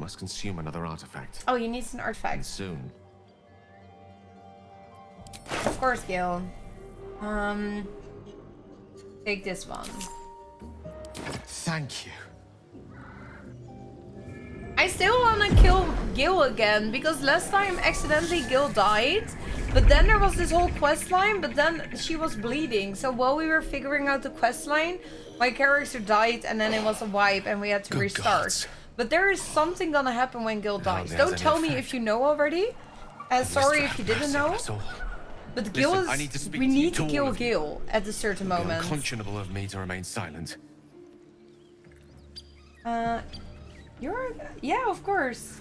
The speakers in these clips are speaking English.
must consume another artifact. Oh, he needs an And artifact. soon. Of course, Gale. Take this one. Thank you. I still want to kill Gale again, because last time accidentally Gale died, but then there was this whole quest line, but then she was bleeding. So while we were figuring out the quest line, my character died and then it was a wipe and we had to Good restart. gods. But there is something gonna happen when Gale dies. there's Don't any tell me effect. if you know already. Sorry if you didn't know. But Gale Listen, I is... need to speak we to you, need to to kill all of you. Gale at a certain moment. Unconscionable of me to remain silent. You're... Yeah, of course.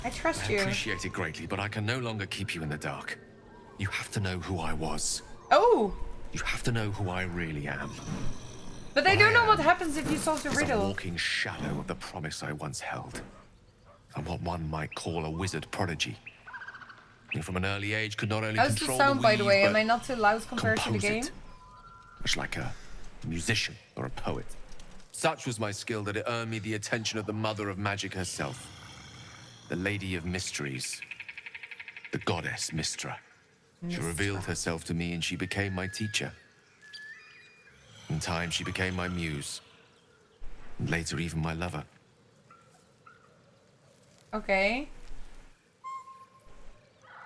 I trust I you. appreciate it greatly, but I can no longer keep you in the dark. You have to know who I was. Oh! You have to know who I really am. But I What don't I know what am happens if you solve the Is a riddle. walking shadow of the promise I once held. I'm what one might call a wizard prodigy. And from an early age could not only How's the control sound, by the way? weave, Am I but not too loud compared to the compose game? it. Much like a musician or a poet. Such was my skill that it earned me the attention of the mother of magic herself. The Lady of Mysteries. The goddess Mystra. She revealed herself to me and she became my teacher. In time, she became my muse. And later, even my lover. Okay.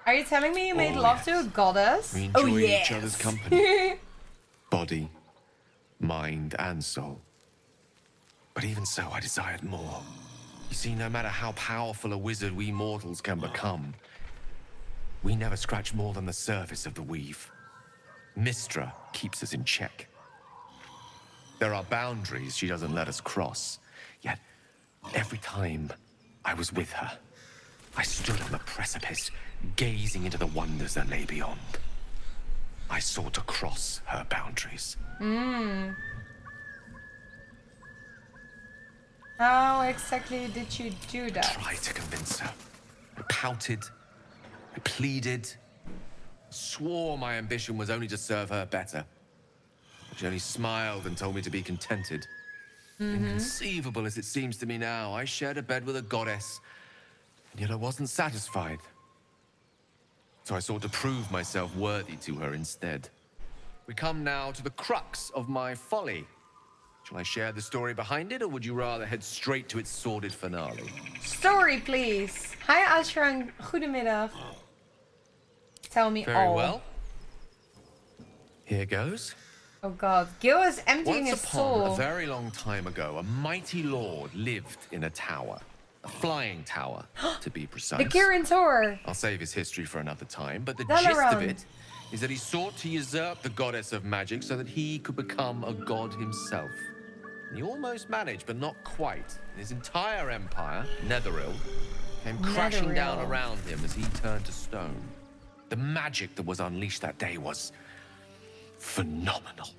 Are you telling me you made Oh, love to a yes. goddess? We Oh, enjoy yes. each other's company. Body, mind, and soul. But even so, I desired more. You see, no matter how powerful a wizard we mortals can become, we never scratch more than the surface of the weave. Mystra keeps us in check. There are boundaries she doesn't let us cross. Yet, every time I was with her, I stood on the precipice, gazing into the wonders that lay beyond. I sought to cross her boundaries. How exactly did you do that? Tried to convince her. I pouted. I pleaded. Swore my ambition was only to serve her better. She only smiled and told me to be contented. Inconceivable as it seems to me now, I shared a bed with a goddess, and yet I wasn't satisfied. So I sought to prove myself worthy to her instead. We come now to the crux of my folly. Shall I share the story behind it, or would you rather head straight to its sordid finale? Story, please. Hi, Ashran. Goedemiddag. Tell me Very all. well. Here goes. Oh god. Gil is emptying Once his upon soul. a very long time ago, a mighty lord lived in a tower. A flying tower, to be precise. The Kirin Tor. I'll save his history for another time, but the Dalaran. gist of it is that he sought to usurp the goddess of magic so that he could become a god himself. And he almost managed, but not quite. His entire empire, Netheril, came crashing down Netheril. around him as he turned to stone. The magic that was unleashed that day was phenomenal.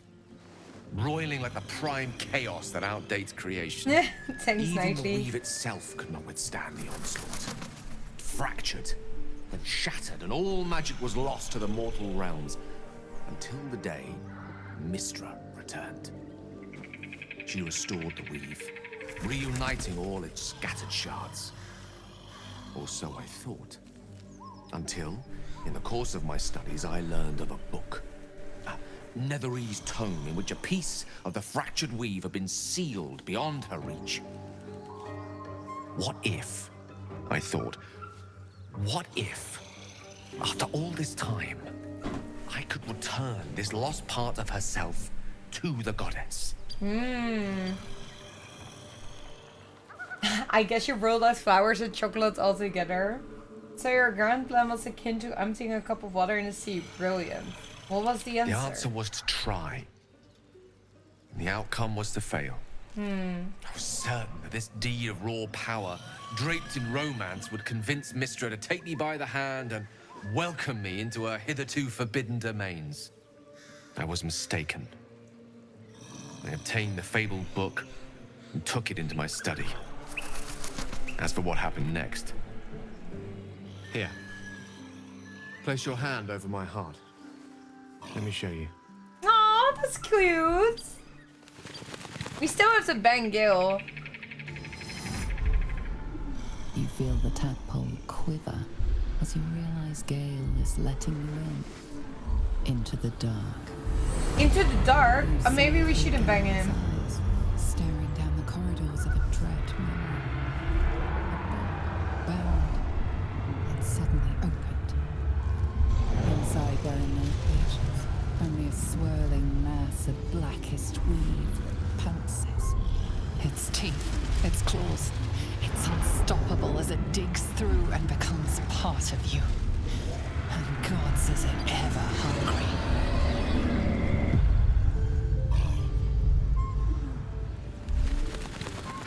Roiling like the prime chaos that outdates creation. Thanks, Even the Nightly. weave itself could not withstand the onslaught. It fractured, then shattered, and all magic was lost to the mortal realms. Until the day Mystra returned. She restored the weave, reuniting all its scattered shards. Or so I thought. Until, in the course of my studies, I learned of a book. Netherese tome in which a piece of the fractured weave had been sealed beyond her reach. What if, I thought, what if, after all this time, I could return this lost part of herself to the goddess? I guess you rolled out flowers and chocolate all together. So your grand plan was akin to emptying a cup of water in the sea. Brilliant. What was the answer? The answer was to try. The outcome was to fail. I was certain that this deed of raw power, draped in romance, would convince Mystra to take me by the hand and welcome me into her hitherto forbidden domains. I was mistaken. I obtained the fabled book and took it into my study. As for what happened next... Here. Place your hand over my heart. Let me show you. Aw, that's cute. We still have to bang Gale. You feel the tadpole quiver as you realize Gale is letting you in. Into the dark. Into the dark? Maybe we shouldn't bang him. Eyes staring down the corridors of a dread memory. A book bound and suddenly opened. Inside there are no pages, only a swirling mass of blackest weave that pounces. Its teeth, its claws, it's unstoppable as it digs through and becomes part of you. And God's is it ever hungry.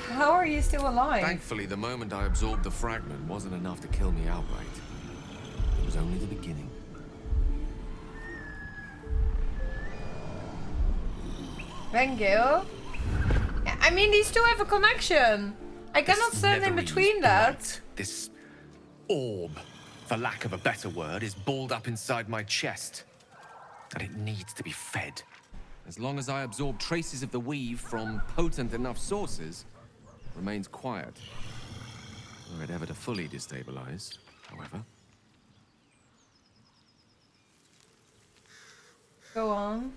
How are you still alive? Thankfully, the moment I absorbed the fragment wasn't enough to kill me outright. It was only the beginning. Bang Gale? I mean, these two have a connection. I cannot stand in between that. This orb, for lack of a better word, is balled up inside my chest. And it needs to be fed. As long as I absorb traces of the weave from potent enough sources, it remains quiet. Were it ever to fully destabilize, however. Go on.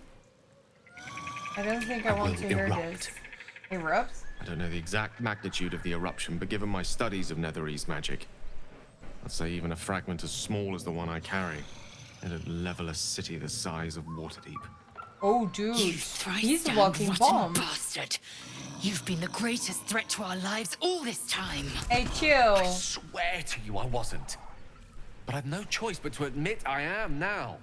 I don't think I want to hear this. Erupt? I don't know the exact magnitude of the eruption, but given my studies of Netherese magic, I'd say even a fragment as small as the one I carry, it'd level a city the size of Waterdeep. Oh, dude. You He's a thrice-damned walking rotten bomb. bastard. You've been the greatest threat to our lives all this time. Hey, chill. I swear to you I wasn't. But I've no choice but to admit I am now.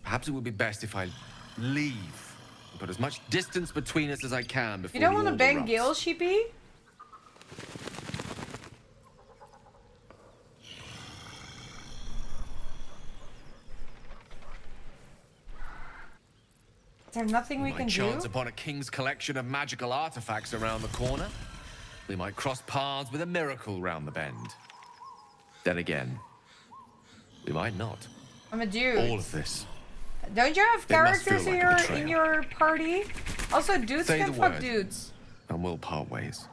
Perhaps it would be best if I leave. And put as much distance between us as I can before You don't the want to orb bang erupts. Gale, sheepy? Is there nothing we We can might chance do? upon a king's collection of magical artifacts around the corner. We might cross paths with a miracle round the bend. Then again, we might not. I'm a dude. All of this. Don't you have It must characters feel in like a your betrayal. party? Also, dudes Say can the fuck word. dudes. And we'll part ways.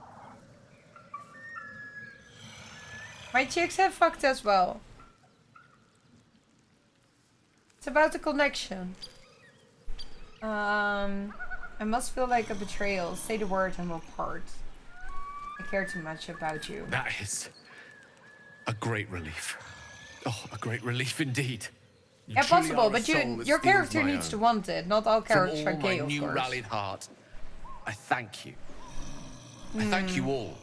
My chicks have fucked as well. It's about the connection. I must feel like a betrayal. Say the word and we'll part. I care too much about you. That is a great relief. Oh, a great relief indeed. You Yeah, truly possible, are a but soul your that steals character my needs to own. want it. Not all From characters all are gay, my of new course. rallied heart, I thank you. I thank you all.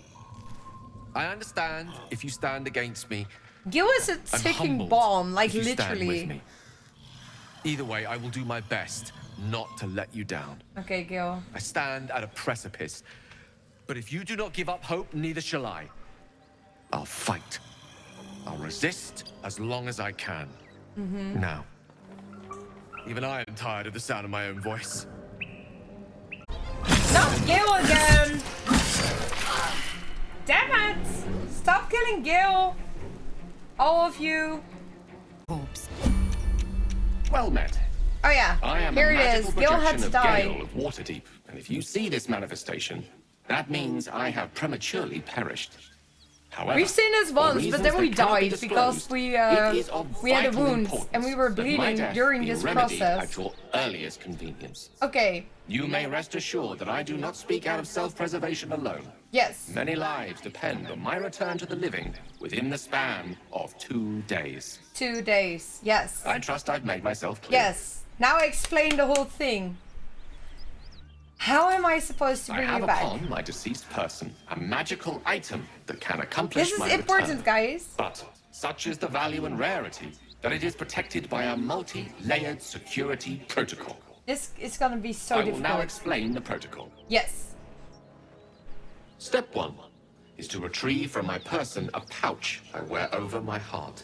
I understand if you stand against me. Gil is a I'm ticking humbled bomb, like if you stand with literally. me. Either way, I will do my best not to let you down. Okay, Gil. I stand at a precipice. But if you do not give up hope, neither shall I. I'll fight. I'll resist as long as I can. Now, even I am tired of the sound of my own voice. Not Gil again! Damn it! Stop killing Gil! All of you. Orbs. Well met. Oh yeah, I am here a it magical is. Gil had projection to of die. Gale of Waterdeep, and if you see this manifestation, that means I have prematurely perished. However, We've seen this for once, but reasons then we that cannot be died because disclosed, we it is of had a vital wound importance and we were that my bleeding death during be this remedied process. at your earliest convenience. Okay, You may rest assured that I do not speak out of self-preservation alone. yes. Many lives depend on my return to the living within the span of 2 days. 2 days, yes. I trust I've made myself clear. Yes. Now explain the whole thing. How am I supposed to I bring have you back? upon my deceased person a magical item that can accomplish This is my important, return. guys. But such is the value and rarity that it is protected by a multi-layered security protocol. This is gonna be so I will now difficult. explain the protocol. Yes. Step 1 is to retrieve from my person a pouch I wear over my heart.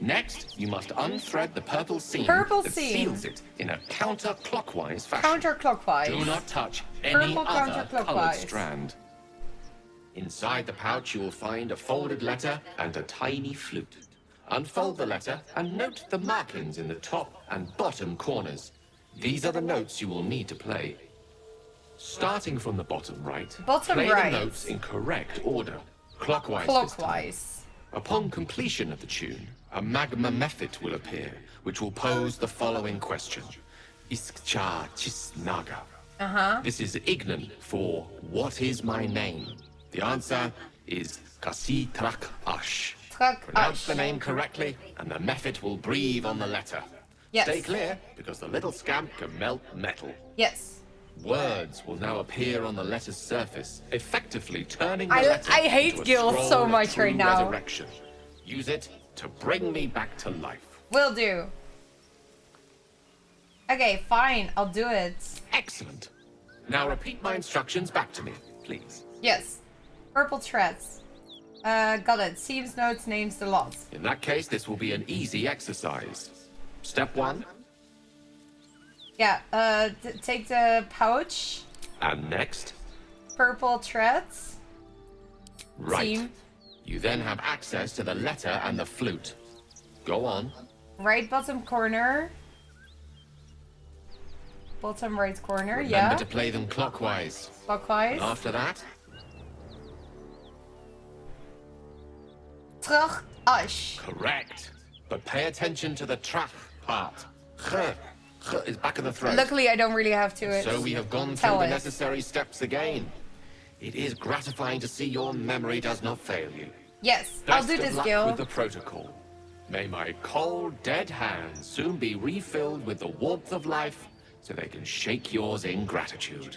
Next, you must unthread the purple seam Purple that seam. seals it in a counterclockwise fashion. Counterclockwise. Do not touch any Purple other counterclockwise. colored strand. Inside the pouch, you will find a folded letter and a tiny flute. Unfold the letter and note the markings in the top and bottom corners. These are the notes you will need to play. Starting from the bottom right, Bottom play right. the notes in correct order, clockwise this time. Clockwise. Upon completion of the tune, a magma mephit will appear, which will pose the following question. Iskcha Chisnaga. This is Ignan for what is my name? The answer is Kasi Trak Ash. Trak Pronounce Ash. the name correctly, and the mephit will breathe on the letter. Yes. Stay clear, because the little scamp can melt metal. Yes. Words will now appear on the letter's surface, effectively turning the I letter hate into a Gale scroll so of much true right now. Resurrection. Use it to bring me back to life. Will do. Okay, fine. I'll do it. Excellent. Now repeat my instructions back to me, please. Yes. Purple threads. Got it. Seems, notes, names, the lot. In that case, this will be an easy exercise. Step 1, Yeah, take the pouch. and next. Purple threads. Right. Seam. You then have access to the letter and the flute. Go on. Right bottom corner. Bottom right corner, Remember yeah. to play them clockwise. Clockwise. And after that, Terug, ash. correct. But pay attention to the trach part. Ch is back of the throat. Luckily, I don't really have to. So we have gone tell through the it. necessary steps again. It is gratifying to see your memory does not fail you. Yes, I'll Best do of this, luck Gale. with the protocol. May my cold, dead hands soon be refilled with the warmth of life, so they can shake yours in gratitude.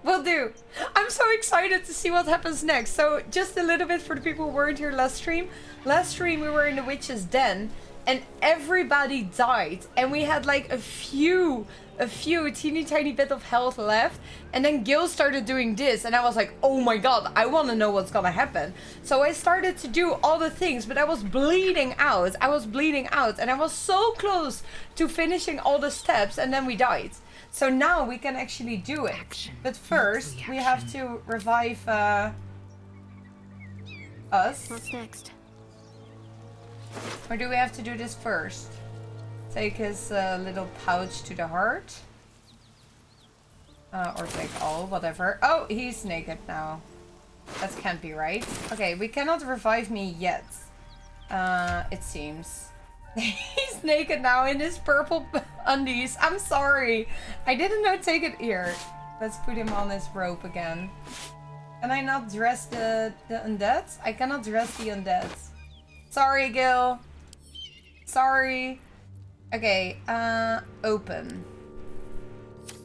Will do. I'm so excited to see what happens next. So just a little bit for the people who weren't here last stream. Last stream we were in the witch's den and everybody died. And we had like a few teeny tiny bit of health left. And then Gil started doing this and I was like, oh my god, I want to know what's gonna happen. So I started to do all the things, but I was bleeding out. And I was so close to finishing all the steps and then we died. So now we can actually do it. Action, But first, not we have reaction. to revive us. What's next? Or do we have to do this first? Take his little pouch to the heart. Or take all, whatever. Oh, he's naked now. That can't be right. Okay, we cannot revive me yet. It seems. He's naked now in his purple undies. I'm sorry. I didn't know take it here. Let's put him on his rope again. Can I not dress the undead? I cannot dress the undead. Sorry, Gil. Sorry. Okay, open.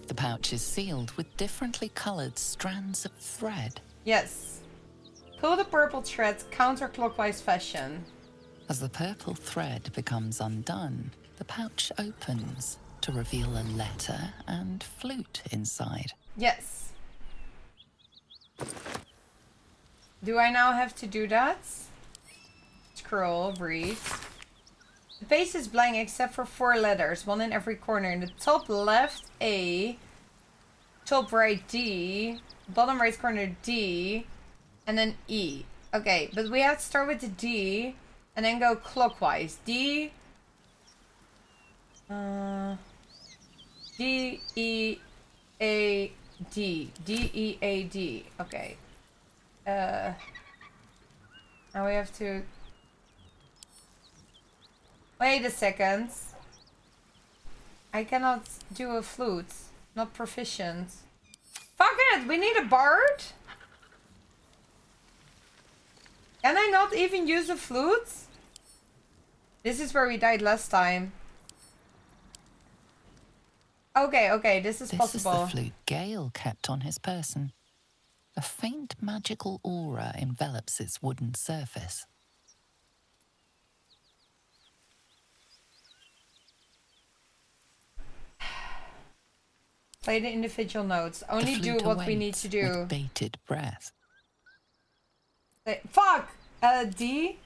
The pouch is sealed with differently colored strands of thread. Yes. Pull the purple thread counterclockwise fashion. As the purple thread becomes undone, the pouch opens to reveal a letter and flute inside. Yes. Do I now have to do that? Scroll, read. The page is blank except for 4 letters, 1 in every corner. In the top left, A. Top right, D. Bottom right corner, D. And then E. Okay, but we have to start with the D. And then go clockwise. D. D, E, A, D. D, E, A, D. Okay. Now we have to... Wait a second. I cannot do a flute. Not proficient. Fuck it! We need a bard? Can I not even use a flute? This is where we died last time. Okay, this is This possible. is the flute Gale kept on his person. A faint magical aura envelops its wooden surface. Play the individual notes. The Only do flute what we need awaits to do. with bated breath. Fuck! D?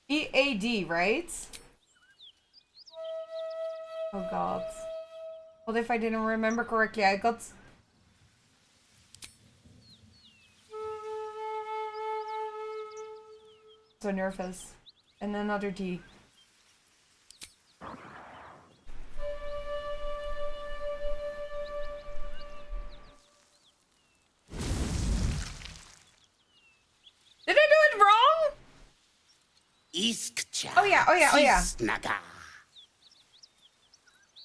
E-A-D, right? Oh god. What if I didn't remember correctly? I got... So nervous. And another D. yeah, oh yeah, oh yeah. Snaga.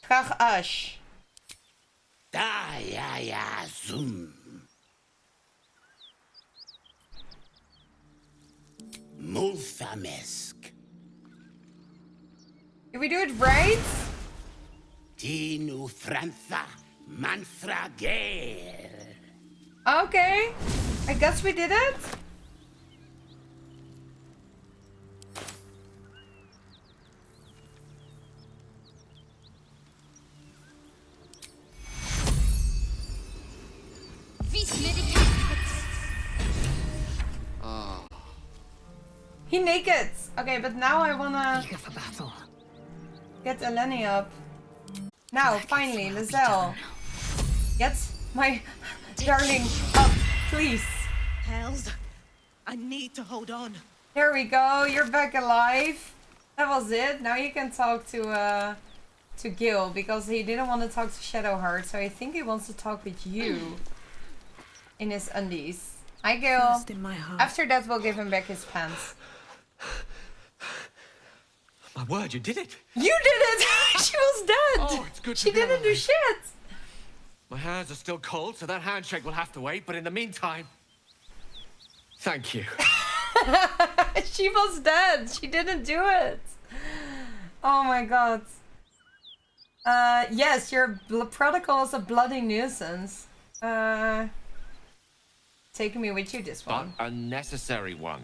Graag Ash. Da ja zoom. Multhamesk. Did we do it right? Tinu Frantha Manthra Gale. Okay. I guess we did it. He naked. Okay, but now I wanna Eager for battle. get Eleni up. Now, finally, Lizelle. Get my darling up, please. Hells, I need to hold on. Here we go. You're back alive. That was it. Now you can talk to Gale because he didn't want to talk to Shadowheart, so I think he wants to talk with you in his undies. Hi, Gale. First in my heart. After that, we'll give him back his pants. My word, you did it! You did it! She was dead! Oh, it's good to She be didn't do alive. shit! My hands are still cold, so that handshake will have to wait, but in the meantime... Thank you. She was dead! She didn't do it! Oh my god. Yes, your protocol is a bloody nuisance. Taking me with you this But one. a necessary one.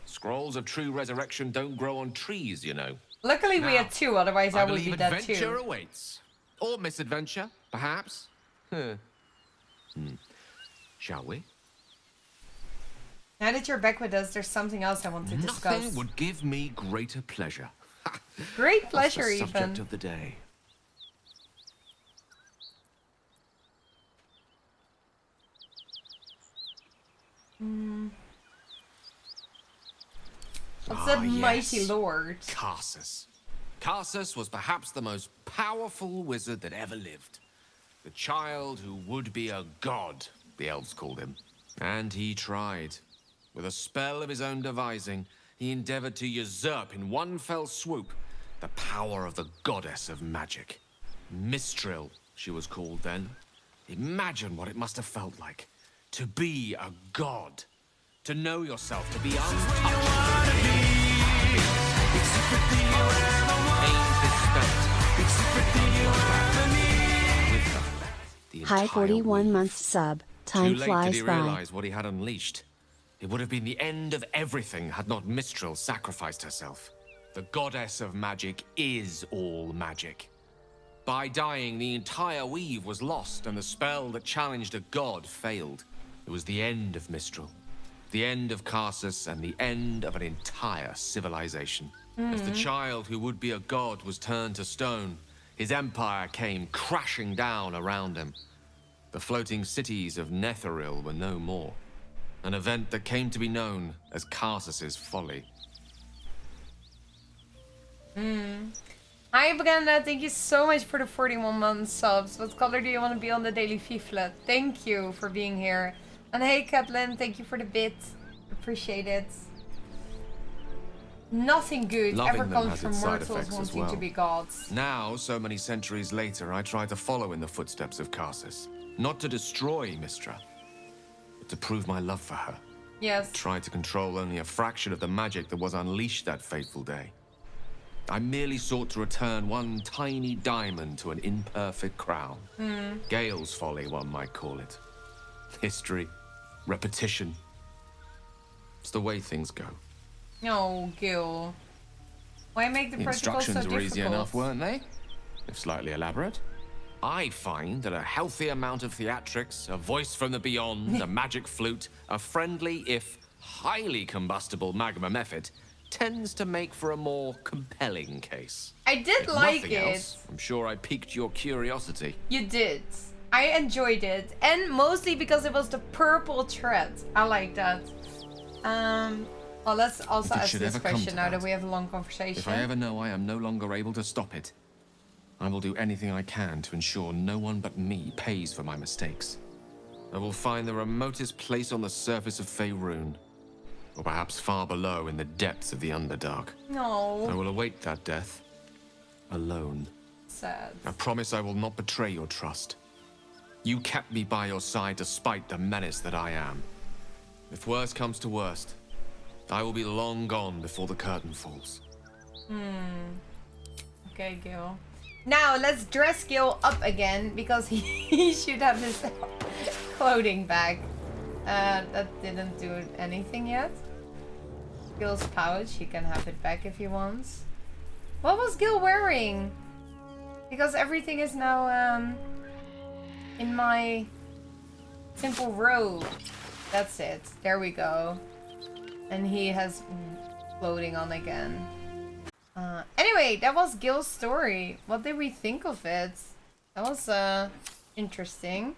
Scrolls of true resurrection don't grow on trees, you know. Luckily we Now, had two, otherwise I would be believe dead adventure too. awaits. Or misadventure, perhaps. Shall we? Now that you're back with us, there's something else I want to discuss. Nothing would give me greater pleasure. Great What's pleasure, the subject even. of the day? What's that mighty yes. lord? Karsus. Karsus was perhaps the most powerful wizard that ever lived. The child who would be a god, the elves called him. And he tried. With a spell of his own devising, he endeavored to usurp in one fell swoop the power of the goddess of magic. Mistril, she was called then. Imagine what it must have felt like. To be a god. To know yourself, to be untouchable. Hi, 41 months sub. Time Too late flies did he by. realize what he had unleashed. It would have been the end of everything had not Mistril sacrificed herself. The goddess of magic is all magic. By dying, the entire weave was lost, and the spell that challenged a god failed. It was the end of Mistril, the end of Karsus, and the end of an entire civilization. As the child who would be a god was turned to stone, his empire came crashing down around him. The floating cities of Netheril were no more. An event that came to be known as Karsus's folly. Hi Brenda, thank you so much for the 41 month subs. What color do you want to be on the daily Fiflet? Thank you for being here. And hey Kathleen, thank you for the bit. Appreciate it. Nothing good Loving ever them comes has from its side mortals effects as wanting well. to be gods. Now, so many centuries later, I try to follow in the footsteps of Karsus. Not to destroy Mistra, but to prove my love for her. Yes. Tried to control only a fraction of the magic that was unleashed that fateful day. I merely sought to return one tiny diamond to an imperfect crown. Gale's folly, one might call it. History, repetition. It's the way things go. No, Gil. Why make the The protocol so instructions difficult? were easy enough, weren't they? If slightly elaborate. I find that a healthy amount of theatrics, a voice from the beyond, a magic flute, a friendly, if highly combustible magma method, tends to make for a more compelling case. I did If like nothing it. else, I'm sure I piqued your curiosity. You did. I enjoyed it. And mostly because it was the purple thread. I like that. Well, let's also If it ask should this ever come question to now that that, we have a long conversation. If I ever know I am no longer able to stop it, I will do anything I can to ensure no one but me pays for my mistakes. I will find the remotest place on the surface of Faerun, or perhaps far below in the depths of the Underdark. I No. will await that death, alone. Sad. I promise I will not betray your trust. You kept me by your side despite the menace that I am. If worst comes to worst, I will be long gone before the curtain falls. Okay, Gale. Now let's dress Gale up again because he should have his clothing back. That didn't do anything yet. Gale's pouch, he can have it back if he wants. What was Gale wearing? Because everything is now in my simple robe. That's it. There we go. And he has clothing on again. Anyway, that was Gale's story. What did we think of it? That was interesting.